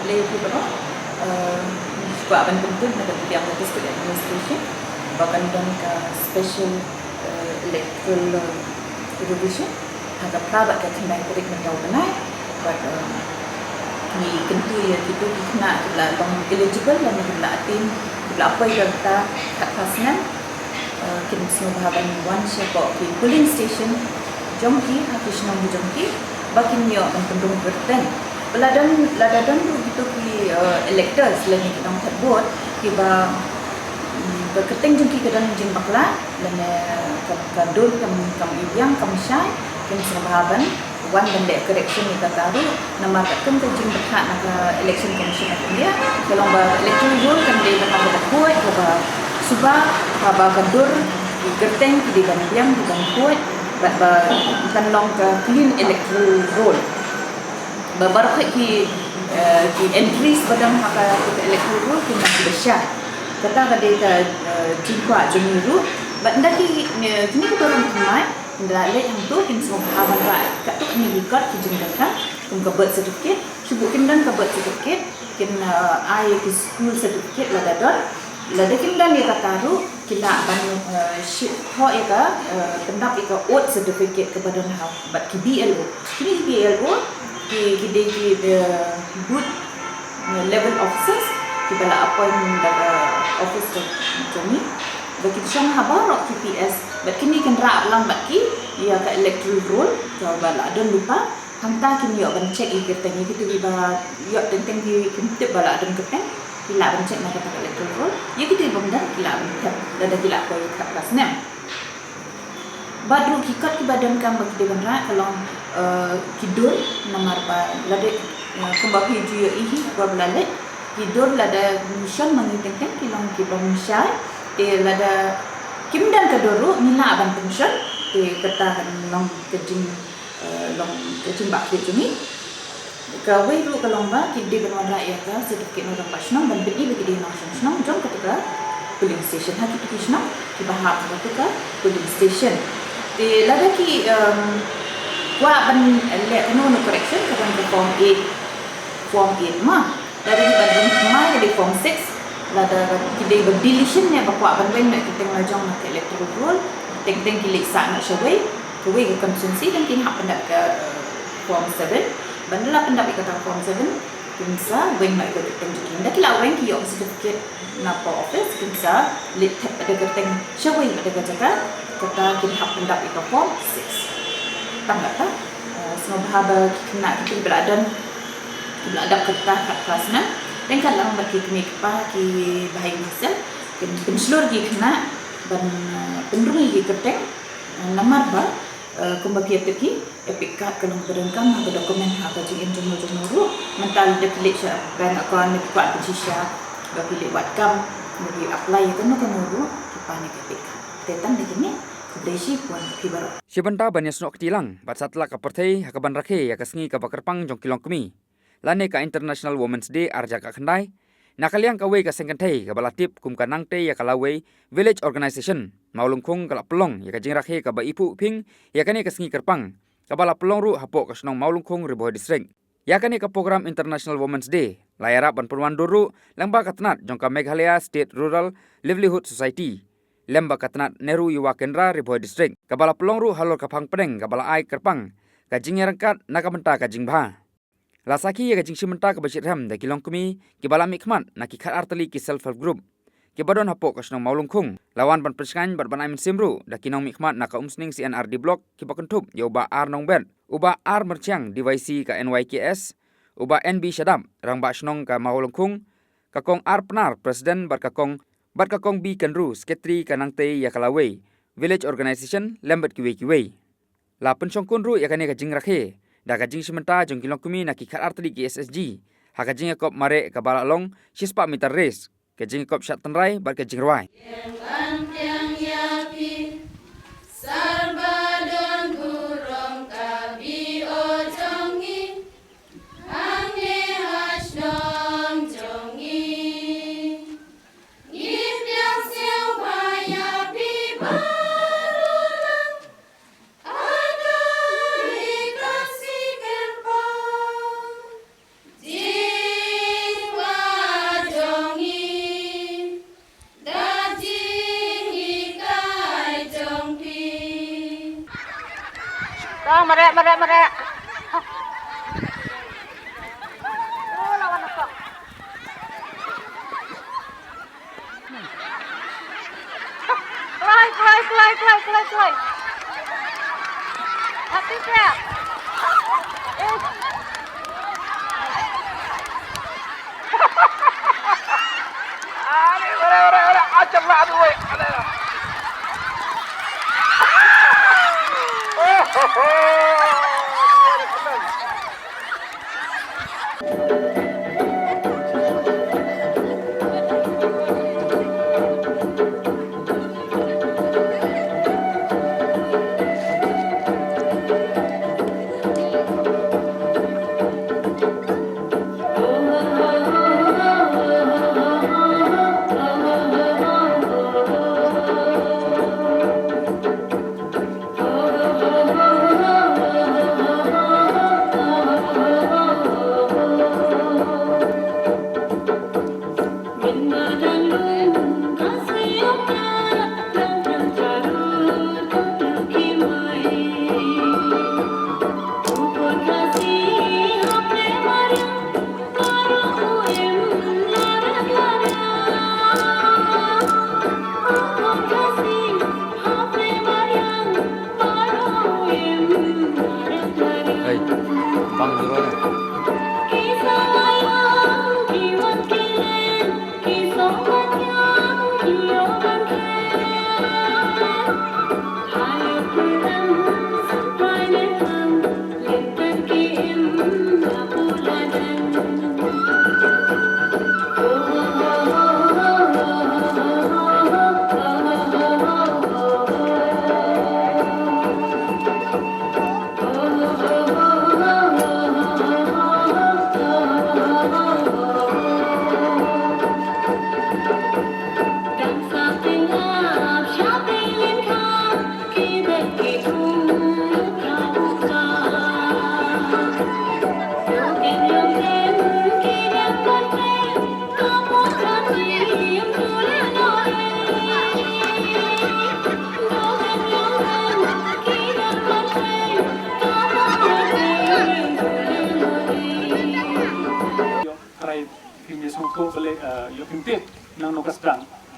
play itu berapa sebab apa penting dalam bidang logistik administration bahkan dan special electoral revision agak private ke kendai tarik mentau benai but ni kentu ya kita nak lah bang eligible dan kita atin bila apa yang kita kat pasnan kita semua bahagian one siapa di polling station jongki habis nombor jongki bakin yo penduduk berten ladadan tu gitu ki electors lagi kita nak vote tiba berketeng jongki ke dan jing bakla dan kadul kam yang kam syai kan semua bahagian one benda correction ni kata tu nama takkan tu jing berhak nak election commission of India kalau electoral roll kan dia nak buat apa subah apa kadur gerteng di bandiang di bangkuat bukan long clean electoral roll baru ki entries badang haka electoral roll kena besar kata kada ka jingkwa jemiru bandaki kini ko orang kemai ndale yang tu kin semua haban ra kat tu ni record ki jingkan kum ka birth certificate subukin dan ka birth certificate kin ai ki school certificate la dadon la dekin dan dia taru kila ban ho eka pendap eka oath certificate kepada hau bat ki BLO kini BLO ki good level officers ki bala appointment daga office tu macam ni bagi syang habarok TPS bat kini kan ra lang bat ki ya ka electoral roll ka bala don lupa hangta kini yo ban check iketnya gitu di ba yo tenteng di kintip bala don keteng kila ban check nak ka electoral roll ya gitu benda kila ban dada kila ko ka pasnem badru kikat ki badan kam bagi de ban kalau kidul nomor ba lade kembali ju ihi ba blale kidul lada mission mangiteng kilong ki ba mission de lada kimdan kadoru nila ban pension de kata long kejing bak de jumi ka weiru kalomba kidde ban rakyat ka sedikit orang pasno ban bedi bagi di nasional jom ketika polling station hati kisna ki bahap ketika polling station de lada ki wa ban le no correction ka ban form 8 mah dari ban kemai di form 6 lada kidai berdeletion ni bakwa ban wen nak kita ngajong nak electoral roll teng kilik sa nak syawai kuwe ke constituency dan kin hak pendak ke form 7 bandala pendak ke form 7 kinsa wen nak ke teng jikin dak kila wen ki yo certificate napa office kinsa lit ada ke teng syawai ada ke jaga kata kin hak pendak ke form 6 tangga ta semua bahaba kena kita beradan kertas kat kelas 6 dan kalau bagi kami kepa ki bahaya hasil penselur ki kena ban pendrungi ki keteng namar ba kembali ki epic card kalau berengkang ada dokumen hak jing jumur mental de pilih ban akaun ni kuat pencisya bagi lewat kam bagi apply itu no kanuru kepa ni epic tetan de kini Desi puan kibaro Sibenta banyak snok tilang bat satla ka perthai hakaban rakhe ya kasngi ka bakarpang jong kilong kemi lane ka International Women's Day arja ka khandai nakaliang ka we ka sengkanthai ka balatip kum ka nangte ya kalawei village organization maulungkhung ka pelong ya ka jingrakhe ka ba ipu phing ya kane ka sngi karpang ka bala pelong ru hapo ka snong maulungkhung riboh district ya kane ka program International Women's Day layara ban purwan duru lamba katnat jong ka Meghalaya State Rural Livelihood Society lemba katnat Nehru Yuwa Kendra riboh district ka bala pelong ru halor ka phang pedeng ka bala ai karpang ka jingyarangkat nakamenta ka jingbha Lasaki ya kajing simenta ke bashir ham da kilong kumi ki bala mikmat na ki khat artali ki self help group ki badon hapo ka snong maulungkhung lawan ban perskan ban aimin simru da kinong mikmat na ka umsning CNRD block ki bakentup ya uba ar nong bet uba ar merchiang DYC ka NYKS uba NB Shadam rang ba snong ka maulungkhung ka kong ar penar presiden bar ka kong B Kanru sekretari ka nangte ya kalawei village organization lembet kiwe la pensong kunru ya kane ka jing rakhe da kajing simenta jong kilong kumi na ki khat artli ki SSG ha kajing kop mare ka bala long sispa meter race kajing kop shat tenrai bar kajing rwai Mare. Oh, lawan apa? Kelai. Hati saya. Mare. Acam lah tu, weh. Bang dulu nih.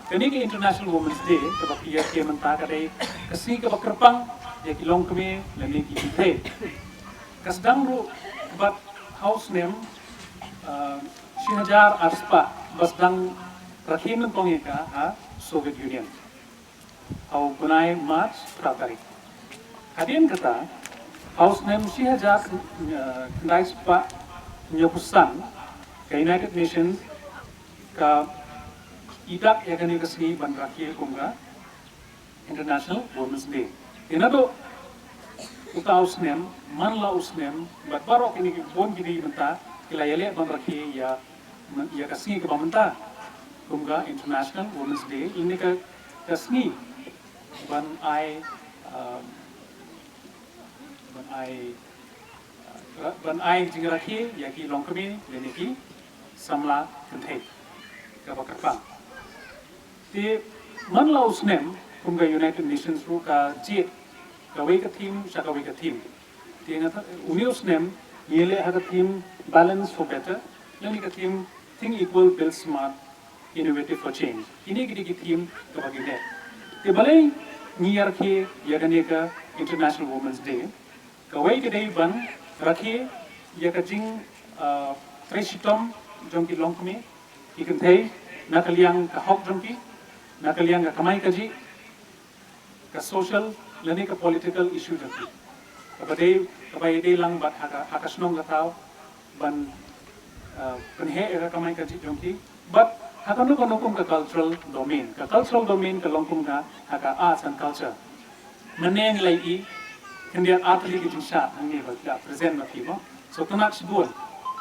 Kini ke International Women's Day, sebab ia ke mentah kadai kesini ke Bakerpang, ia kilong kami lagi kita. Kasdang ru kebat house name Shihajar Arspa, basdang rakhim ng pangika Soviet Union. Au bunai March Pratari. Hadian kata house name Shihajar Arspa nyokusan ke United Nations ka idak ya kan ikasni ban rakhil kunga International Women's Day. Ina do uta usnem man la usnem bat barok ini bon gidi menta kilayale ban rakhil ya kasni ke bamenta kunga International Women's Day ini ka kasni ban ai jing rakhil ya ki longkami yani ki samla kentai ka bakapang di man la usnem kunga United Nations ru ka jet ka wei ka team sa ka wei ka team di ngata uni usnem yele ha ka team balance for better lani ka team think equal build smart innovative for change ini gidi ki team ka bagi ne di balai niyar ke ya ka ne ka International Women's Day ka wei ka dei ban rakhe ya ka jing preshitom jongki longkmi ikan thei nakaliang ka hok jongki nakaliang ka kamai kaji ka social lani ka political issue jongki kabai dei lang bat haka snong gatao ban penhe ka kamai kaji jongki but haka no ka cultural domain ka longkum ka haka arts and culture maneng lai I kendiat atli ki jinsha angi ba present na mo so tanak sidul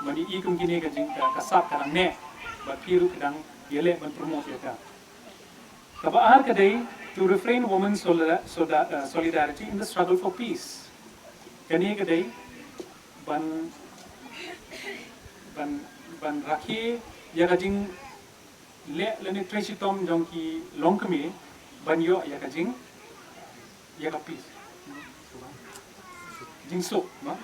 bani I kum kini ka jing ka sap ka ne ba piru kadang yele ban promote ya ka kabaar kadai to refrain women's solidarity in the struggle for peace kani kadai ban rakhi ya ka jing le leni tresitom jongki longkami ban yo ya ka jing ya ka peace jingsuk, no?